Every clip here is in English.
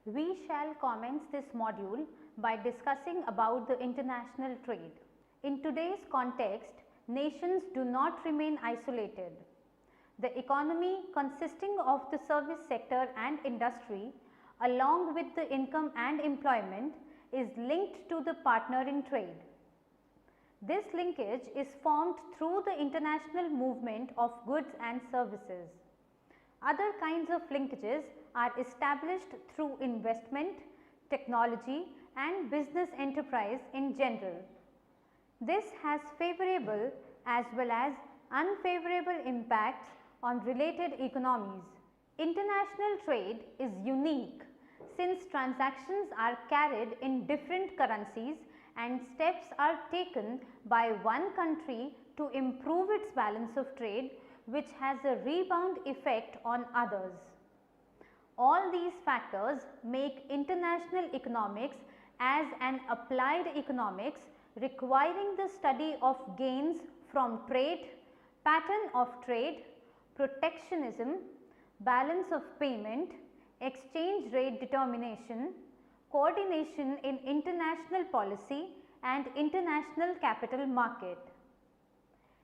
We shall commence this module by discussing about the international trade. In today's context, nations do not remain isolated. The economy consisting of the service sector and industry along with the income and employment is linked to the partner in trade. This linkage is formed through the international movement of goods and services. Other kinds of linkages are established through investment, technology and business enterprise in general. This has favorable as well as unfavorable impacts on related economies. International trade is unique since transactions are carried in different currencies and steps are taken by one country to improve its balance of trade, which has a rebound effect on others. All these factors make international economics as an applied economics requiring the study of gains from trade, pattern of trade, protectionism, balance of payment, exchange rate determination, coordination in international policy and international capital market.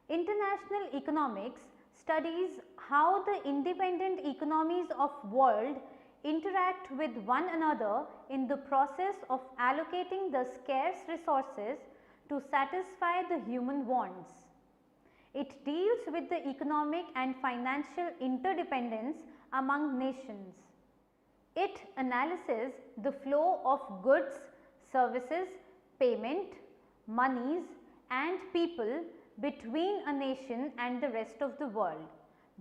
International economics studies how the independent economies of world interact with one another in the process of allocating the scarce resources to satisfy the human wants. It deals with the economic and financial interdependence among nations. It analyzes the flow of goods, services, payment, monies and people between a nation and the rest of the world.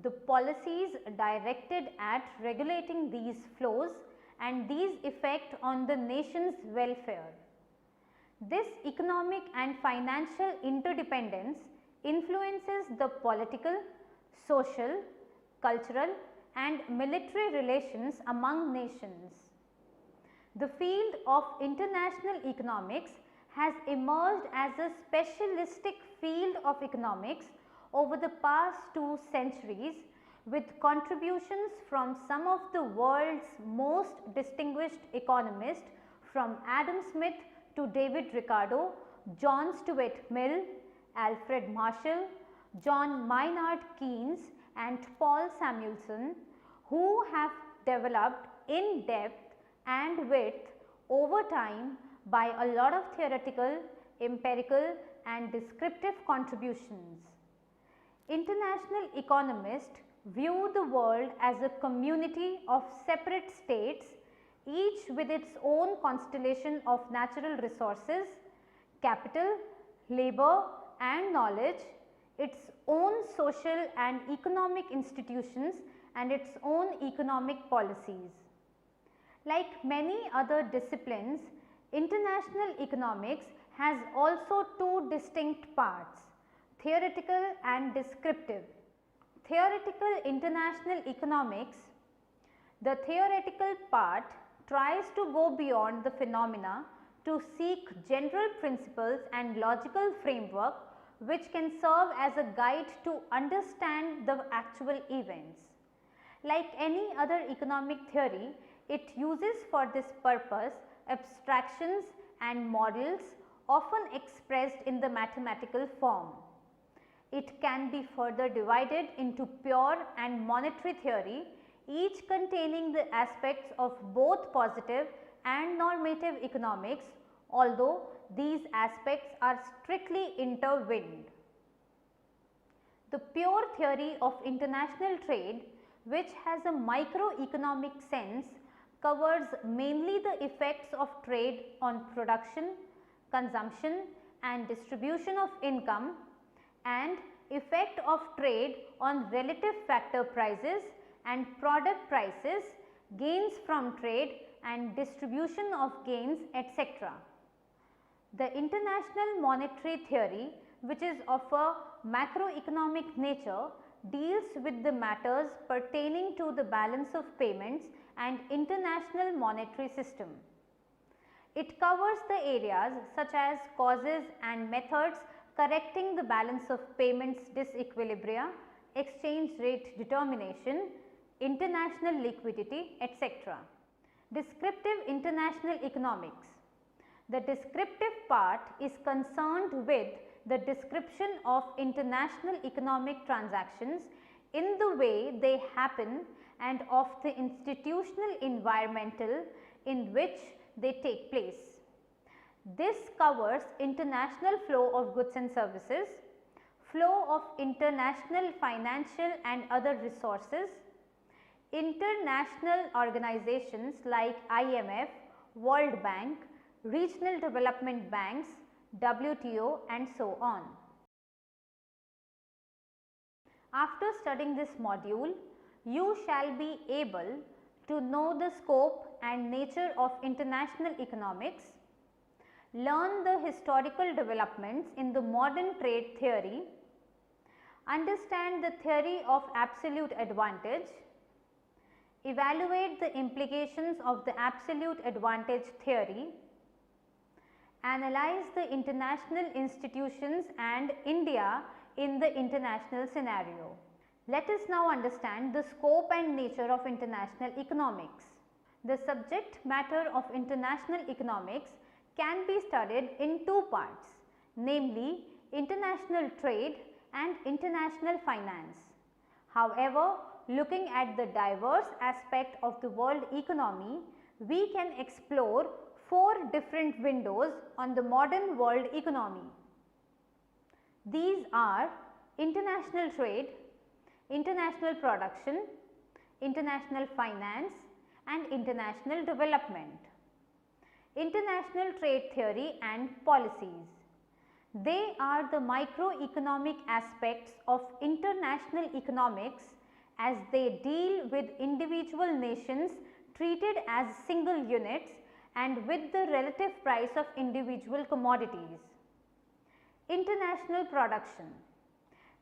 The policies directed at regulating these flows and these effect on the nation's welfare. This economic and financial interdependence influences the political, social, cultural and military relations among nations. The field of international economics has emerged as a specialistic field of economics over the past 2 centuries with contributions from some of the world's most distinguished economists from Adam Smith to David Ricardo, John Stuart Mill, Alfred Marshall, John Maynard Keynes and Paul Samuelson, who have developed in depth and width over time by a lot of theoretical, empirical and descriptive contributions. International economists view the world as a community of separate states, each with its own constellation of natural resources, capital, labor and knowledge, its own social and economic institutions and its own economic policies. Like many other disciplines, international economics has also 2 distinct parts, theoretical and descriptive. Theoretical international economics, the theoretical part tries to go beyond the phenomena to seek general principles and logical framework which can serve as a guide to understand the actual events. Like any other economic theory, it uses for this purpose abstractions and models often expressed in the mathematical form. It can be further divided into pure and monetary theory, each containing the aspects of both positive and normative economics, although these aspects are strictly intertwined. The pure theory of international trade, which has a microeconomic sense, covers mainly the effects of trade on production, consumption and distribution of income and effect of trade on relative factor prices and product prices, gains from trade and distribution of gains, etc. The international monetary theory, which is of a macroeconomic nature, deals with the matters pertaining to the balance of payments and international monetary system. It covers the areas such as causes and methods correcting the balance of payments disequilibria, exchange rate determination, international liquidity, etc. Descriptive international economics. The descriptive part is concerned with the description of international economic transactions in the way they happen and of the institutional environmental in which they take place. This covers international flow of goods and services, flow of international financial and other resources, international organizations like IMF, World Bank, regional development banks, WTO and so on. After studying this module, you shall be able to know the scope and nature of international economics, learn the historical developments in the modern trade theory, understand the theory of absolute advantage, evaluate the implications of the absolute advantage theory, analyze the international institutions and India in the international scenario. Let us now understand the scope and nature of international economics. The subject matter of international economics can be studied in two parts, namely international trade and international finance. However, looking at the diverse aspect of the world economy, we can explore four different windows on the modern world economy. These are international trade, international production, international finance and international development. International trade theory and policies. They are the microeconomic aspects of international economics as they deal with individual nations treated as single units and with the relative price of individual commodities. International production.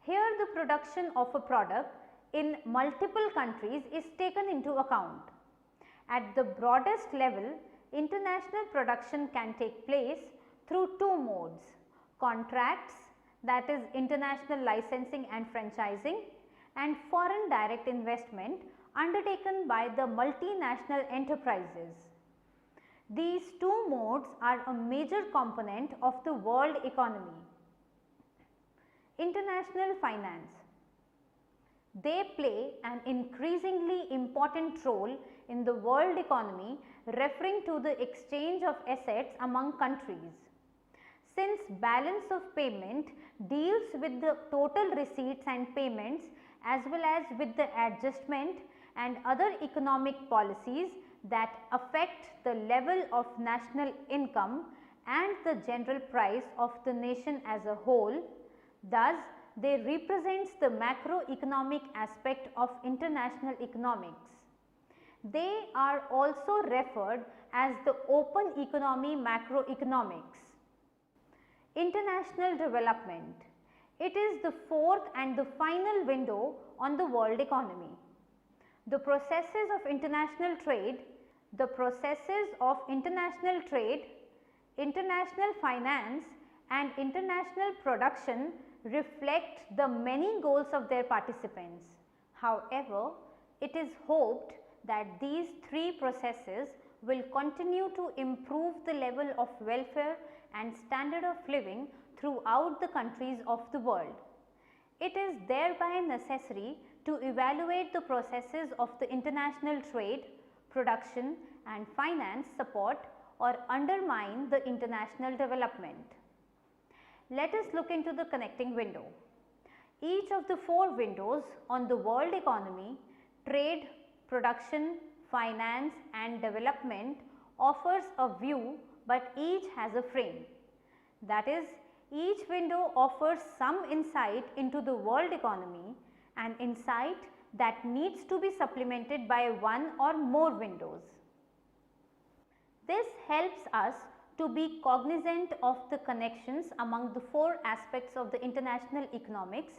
Here the production of a product in multiple countries is taken into account. At the broadest level, international production can take place through two modes: contracts, that is international licensing and franchising, and foreign direct investment undertaken by the multinational enterprises. These two modes are a major component of the world economy. International finance. They play an increasingly important role in the world economy, referring to the exchange of assets among countries. Since balance of payment deals with the total receipts and payments as well as with the adjustment and other economic policies that affect the level of national income and the general price of the nation as a whole, thus they represents the macroeconomic aspect of international economics. They are also referred as the open economy macroeconomics. International development. It is the fourth and the final window on the world economy. The processes of international trade, international finance and international production reflect the many goals of their participants. However, it is hoped that these three processes will continue to improve the level of welfare and standard of living throughout the countries of the world. It is thereby necessary to evaluate the processes of the international trade, production and finance support or undermine the international development. Let us look into the connecting window. Each of the four windows on the world economy, trade, production, finance and development offers a view, but each has a frame. That is, each window offers some insight into the world economy, an insight that needs to be supplemented by one or more windows. This helps us to be cognizant of the connections among the four aspects of the international economics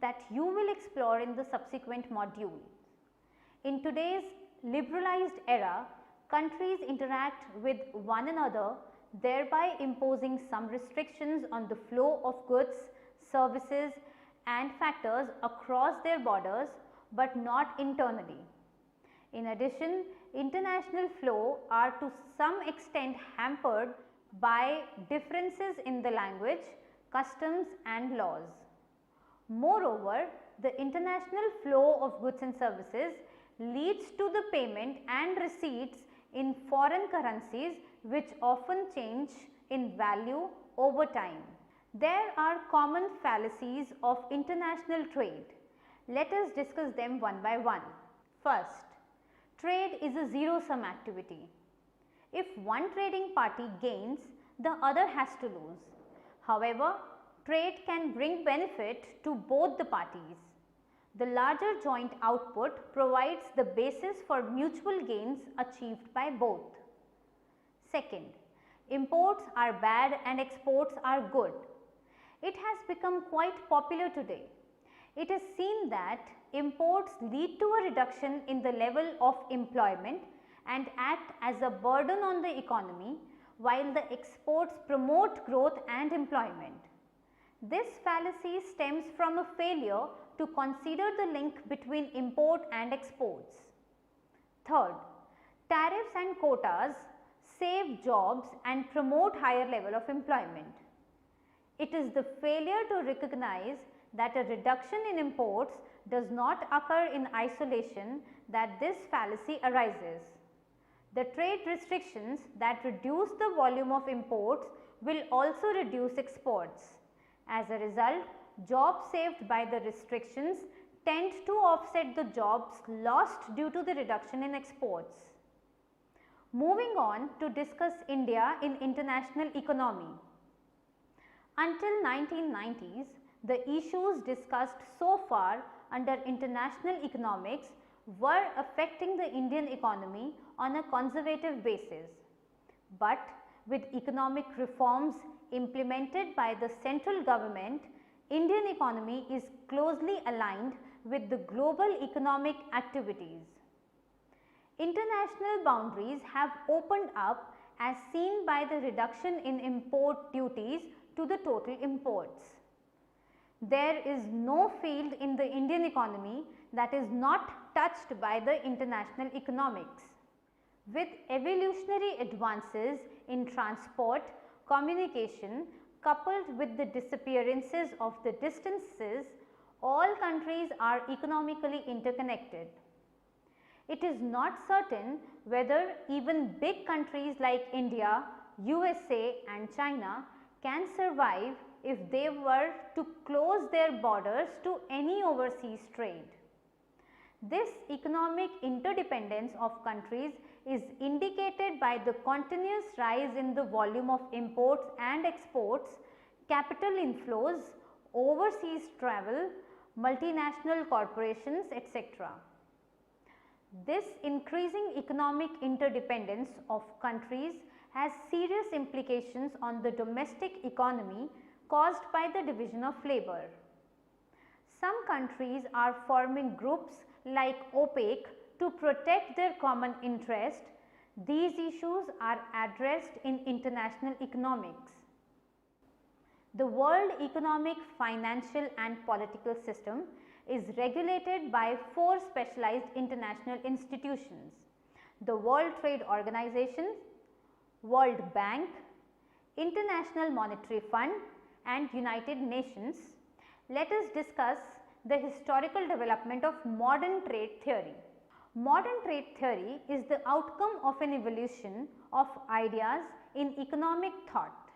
that you will explore in the subsequent module. In today's liberalized era, countries interact with one another, thereby imposing some restrictions on the flow of goods, services and factors across their borders, but not internally. In addition, international flow are to some extent hampered by differences in the language, customs and laws. Moreover, the international flow of goods and services leads to the payment and receipts in foreign currencies which often change in value over time. There are common fallacies of international trade. Let us discuss them one by one. First, trade is a zero-sum activity. If one trading party gains, the other has to lose. However, trade can bring benefit to both the parties. The larger joint output provides the basis for mutual gains achieved by both. Second, imports are bad and exports are good. It has become quite popular today. It is seen that imports lead to a reduction in the level of employment and act as a burden on the economy, while the exports promote growth and employment. This fallacy stems from a failure to consider the link between import and exports. Third, tariffs and quotas save jobs and promote higher level of employment. It is the failure to recognize that a reduction in imports does not occur in isolation that this fallacy arises. The trade restrictions that reduce the volume of imports will also reduce exports. As a result, jobs saved by the restrictions tend to offset the jobs lost due to the reduction in exports. Moving on to discuss India in international economy. Until 1990s, the issues discussed so far under international economics were affecting the Indian economy on a conservative basis. But with economic reforms implemented by the central government, Indian economy is closely aligned with the global economic activities. International boundaries have opened up as seen by the reduction in import duties to the total imports. There is no field in the Indian economy that is not touched by the international economics. With evolutionary advances in transport, communication, coupled with the disappearances of the distances, all countries are economically interconnected. It is not certain whether even big countries like India, USA and China can survive if they were to close their borders to any overseas trade. This economic interdependence of countries is indicated by the continuous rise in the volume of imports and exports, capital inflows, overseas travel, multinational corporations, etc. This increasing economic interdependence of countries has serious implications on the domestic economy caused by the division of labor. Some countries are forming groups like OPEC to protect their common interest. These issues are addressed in international economics. The world economic, financial and political system is regulated by 4 specialized international institutions: the World Trade Organization, World Bank, International Monetary Fund and United Nations. Let us discuss the historical development of modern trade theory. Modern trade theory is the outcome of an evolution of ideas in economic thought.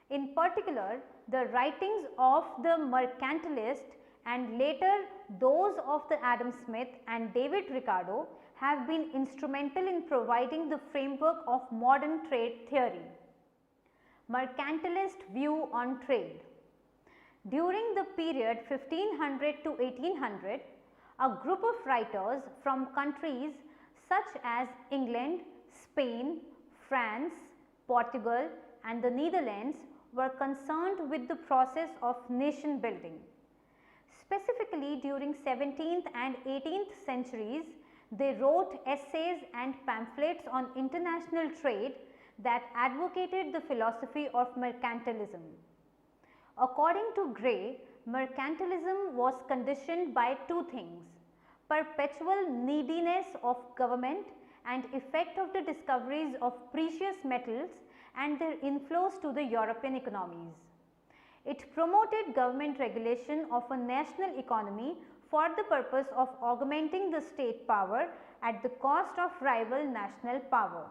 In particular, the writings of the mercantilist and later those of the Adam Smith and David Ricardo have been instrumental in providing the framework of modern trade theory. Mercantilist view on trade. During the period 1500 to 1800, a group of writers from countries such as England, Spain, France, Portugal and the Netherlands were concerned with the process of nation building. Specifically during 17th and 18th centuries, they wrote essays and pamphlets on international trade that advocated the philosophy of mercantilism. According to Gray, mercantilism was conditioned by 2 things: perpetual neediness of government and effect of the discoveries of precious metals and their inflows to the European economies. It promoted government regulation of a national economy for the purpose of augmenting the state power at the cost of rival national power.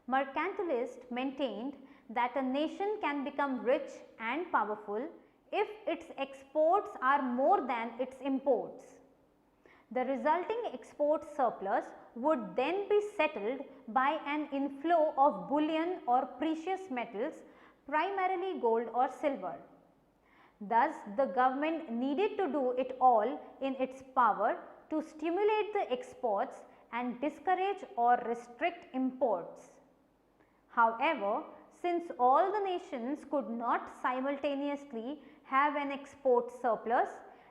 Mercantilists maintained that a nation can become rich and powerful if its exports are more than its imports. The resulting export surplus would then be settled by an inflow of bullion or precious metals, primarily gold or silver. Thus, the government needed to do it all in its power to stimulate the exports and discourage or restrict imports. However, since all the nations could not simultaneously have an export surplus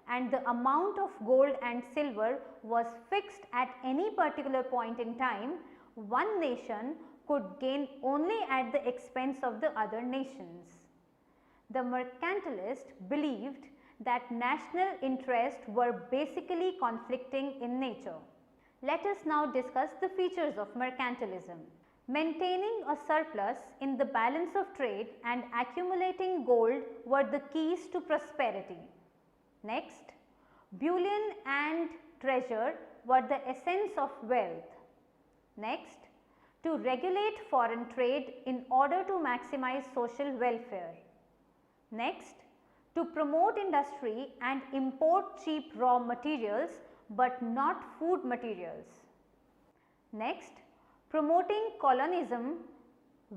and the amount of gold and silver was fixed at any particular point in time, one nation could gain only at the expense of the other nations. The mercantilists believed that national interests were basically conflicting in nature. Let us now discuss the features of mercantilism. Maintaining a surplus in the balance of trade and accumulating gold were the keys to prosperity. Next, bullion and treasure were the essence of wealth. Next, to regulate foreign trade in order to maximize social welfare. Next, to promote industry and import cheap raw materials but not food materials. Next, promoting colonism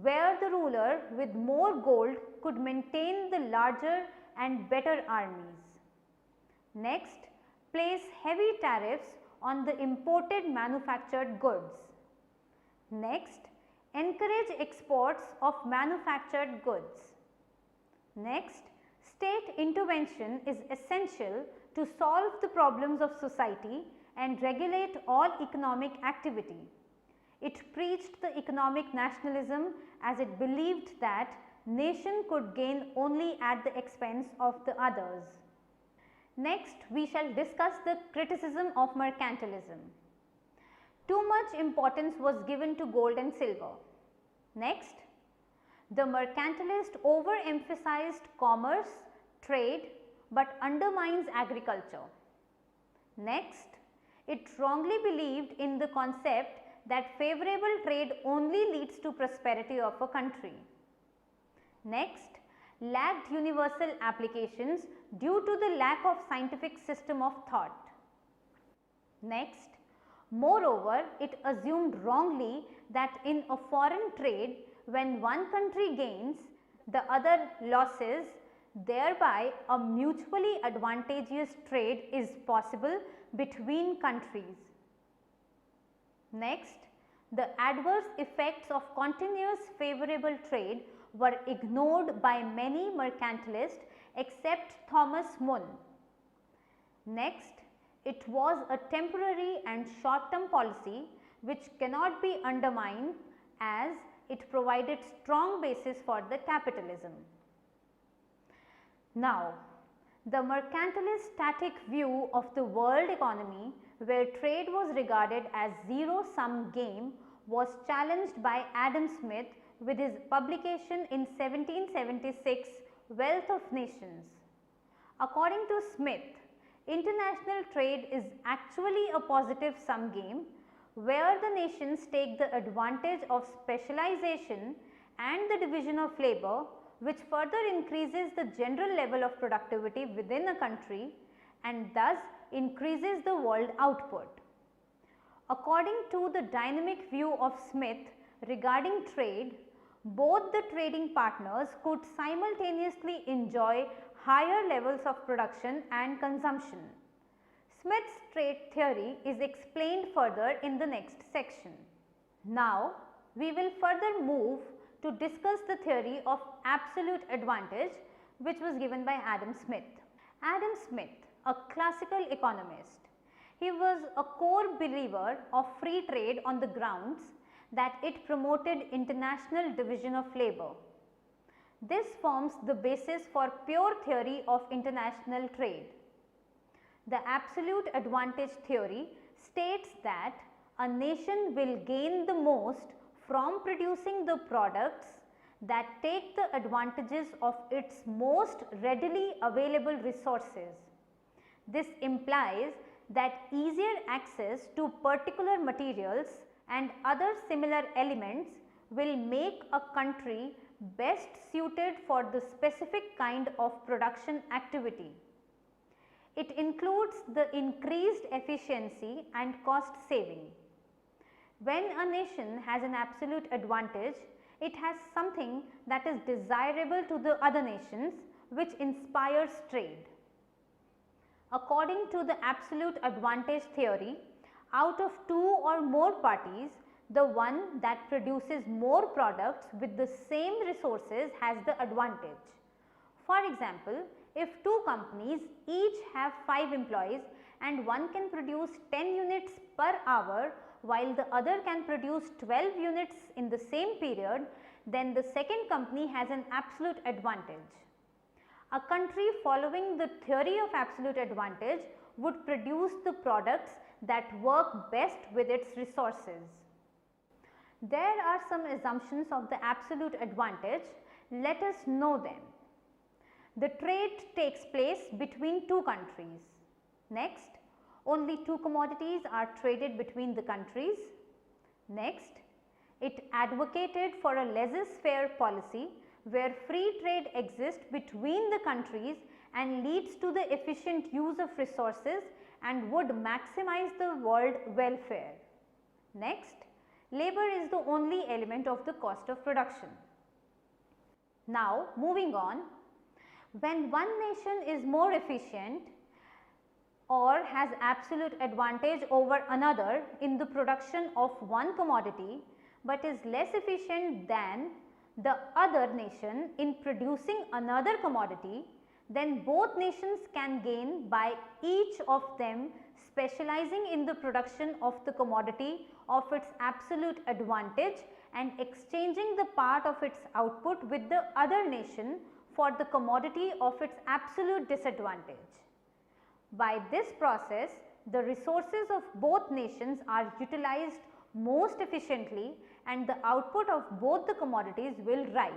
where the ruler with more gold could maintain the larger and better armies. Next, place heavy tariffs on the imported manufactured goods. Next, encourage exports of manufactured goods. Next, state intervention is essential to solve the problems of society and regulate all economic activity. It preached the economic nationalism as it believed that nation could gain only at the expense of the others. Next, we shall discuss the criticism of mercantilism. Too much importance was given to gold and silver. Next, the mercantilist overemphasized commerce, trade, but undermines agriculture. Next, it wrongly believed in the concept that favorable trade only leads to prosperity of a country. Next, lacked universal applications due to the lack of scientific system of thought. Next, moreover, it assumed wrongly that in a foreign trade, when one country gains, the other losses, thereby a mutually advantageous trade is possible between countries. Next, the adverse effects of continuous favorable trade were ignored by many mercantilists except Thomas Mun. Next, it was a temporary and short-term policy which cannot be undermined as it provided strong basis for the capitalism. Now, the mercantilist static view of the world economy where trade was regarded as zero-sum game was challenged by Adam Smith with his publication in 1776 Wealth of Nations. According to Smith, international trade is actually a positive sum game where the nations take the advantage of specialization and the division of labor, which further increases the general level of productivity within a country and thus increases the world output. According to the dynamic view of Smith regarding trade, both the trading partners could simultaneously enjoy higher levels of production and consumption. Smith's trade theory is explained further in the next section. Now, we will further move to discuss the theory of absolute advantage which was given by Adam Smith. Adam Smith, a classical economist, he was a core believer of free trade on the grounds that it promoted international division of labor. This forms the basis for pure theory of international trade. The absolute advantage theory states that a nation will gain the most from producing the products that take the advantages of its most readily available resources. This implies that easier access to particular materials and other similar elements will make a country best suited for the specific kind of production activity. It includes the increased efficiency and cost saving. When a nation has an absolute advantage, it has something that is desirable to the other nations, which inspires trade. According to the absolute advantage theory, out of two or more parties, the one that produces more products with the same resources has the advantage. For example, if two companies each have 5 employees and one can produce 10 units per hour while the other can produce 12 units in the same period, then the second company has an absolute advantage. A country following the theory of absolute advantage would produce the products that work best with its resources. There are some assumptions of the absolute advantage. Let us know them. The trade takes place between two countries. Next, only two commodities are traded between the countries. Next, it advocated for a laissez-faire policy where free trade exists between the countries and leads to the efficient use of resources and would maximize the world welfare. Next, labor is the only element of the cost of production. Now, moving on, when one nation is more efficient or has absolute advantage over another in the production of one commodity, but is less efficient than the other nation in producing another commodity, then both nations can gain by each of them specializing in the production of the commodity of its absolute advantage and exchanging the part of its output with the other nation for the commodity of its absolute disadvantage. By this process, the resources of both nations are utilized most efficiently and the output of both the commodities will rise.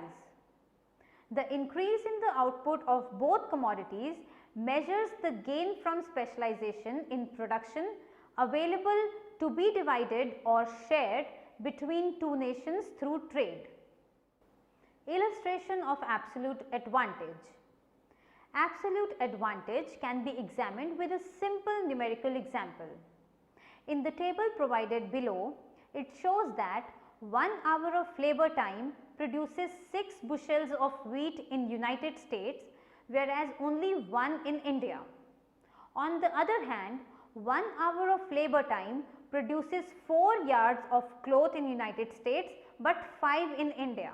The increase in the output of both commodities measures the gain from specialization in production available to be divided or shared between two nations through trade. Illustration of absolute advantage. Absolute advantage can be examined with a simple numerical example. In the table provided below, it shows that 1 hour of labor time produces 6 bushels of wheat in United States, whereas only 1 in India. On the other hand, 1 hour of labor time produces 4 yards of cloth in United States, but 5 in India.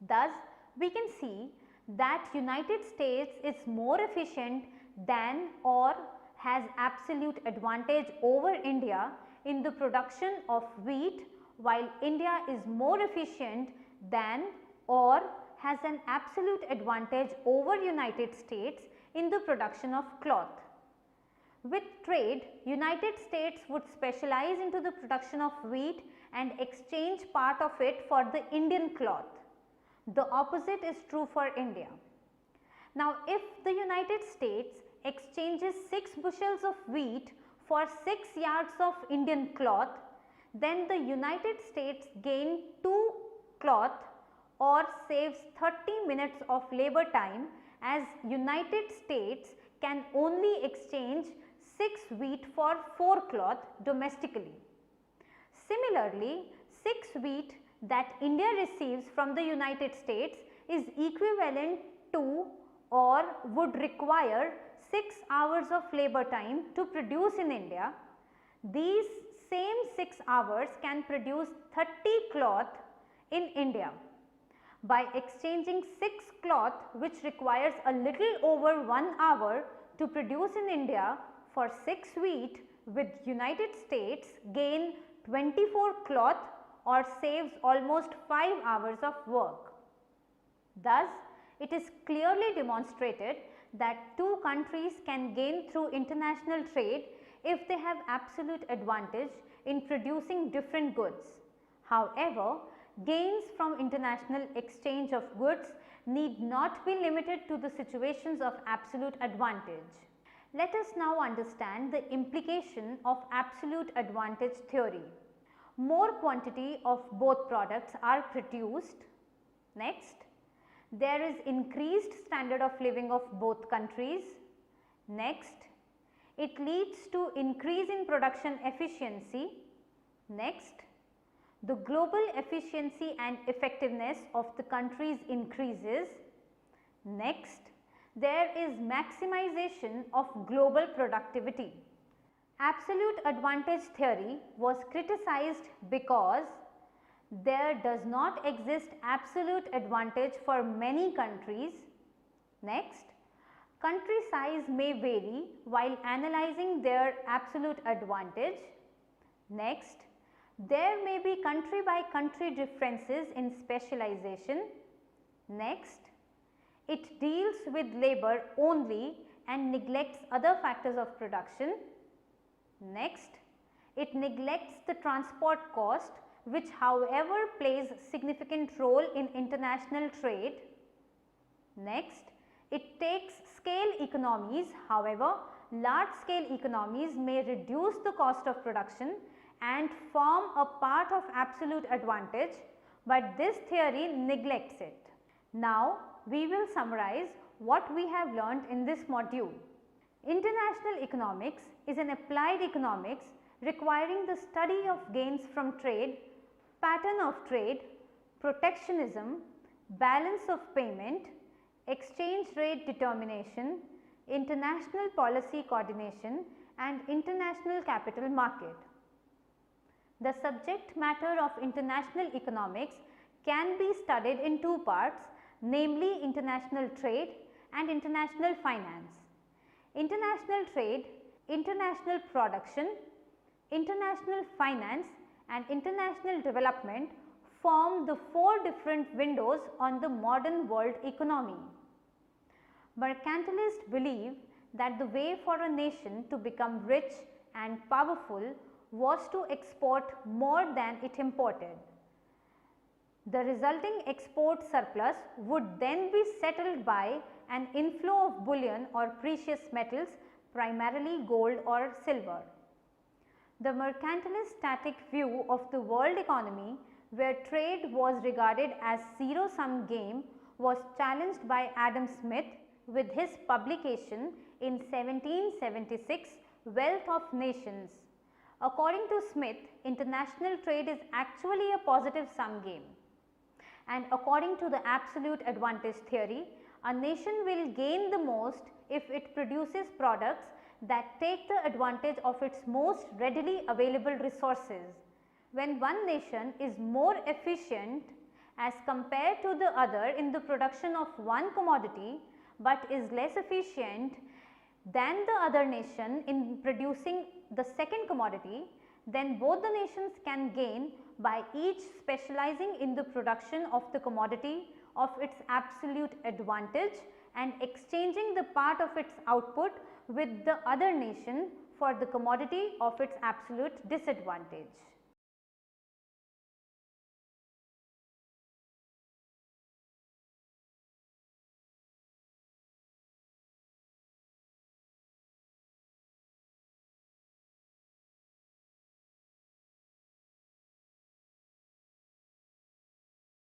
Thus, we can see that United States is more efficient than or has absolute advantage over India in the production of wheat, while India is more efficient than or has an absolute advantage over United States in the production of cloth. With trade, United States would specialize into the production of wheat and exchange part of it for the Indian cloth. The opposite is true for India. Now, if the United States exchanges 6 bushels of wheat for 6 yards of Indian cloth, then the United States gain 2 cloth or saves 30 minutes of labor time, as United States can only exchange 6 wheat for 4 cloth domestically. Similarly, 6 wheat that India receives from the United States is equivalent to or would require 6 hours of labor time to produce in India. These same 6 hours can produce 30 cloth in India. By exchanging 6 cloth, which requires a little over 1 hour to produce in India, for 6 wheat, with United States gain 24 cloth or saves almost 5 hours of work. Thus, it is clearly demonstrated that two countries can gain through international trade if they have absolute advantage in producing different goods. However, gains from international exchange of goods need not be limited to the situations of absolute advantage. Let us now understand the implication of absolute advantage theory. More quantity of both products are produced. Next, there is increased standard of living of both countries. Next, it leads to increase in production efficiency. Next, the global efficiency and effectiveness of the countries increases. Next, there is maximization of global productivity. Absolute advantage theory was criticized because there does not exist absolute advantage for many countries. Next, country size may vary while analyzing their absolute advantage. Next, there may be country by country differences in specialization. Next, it deals with labor only and neglects other factors of production. Next, it neglects the transport cost, which however plays significant role in international trade. Next, it takes scale economies, however large scale economies may reduce the cost of production and form a part of absolute advantage, but this theory neglects it. Now, we will summarize what we have learnt in this module. International economics is an applied economics requiring the study of gains from trade, pattern of trade, protectionism, balance of payment, exchange rate determination, international policy coordination and international capital market. The subject matter of international economics can be studied in two parts, namely international trade and international finance. International trade, international production, international finance and international development form the four different windows on the modern world economy. Mercantilists believe that the way for a nation to become rich and powerful was to export more than it imported. The resulting export surplus would then be settled by an inflow of bullion or precious metals, primarily gold or silver. The mercantilist static view of the world economy, where trade was regarded as zero-sum game, was challenged by Adam Smith with his publication in 1776, Wealth of Nations. According to Smith, international trade is actually a positive sum game. And according to the absolute advantage theory, a nation will gain the most if it produces products that take the advantage of its most readily available resources. When one nation is more efficient as compared to the other in the production of one commodity, but is less efficient than the other nation in producing the second commodity, then both the nations can gain by each specializing in the production of the commodity of its absolute advantage and exchanging the part of its output with the other nation for the commodity of its absolute disadvantage.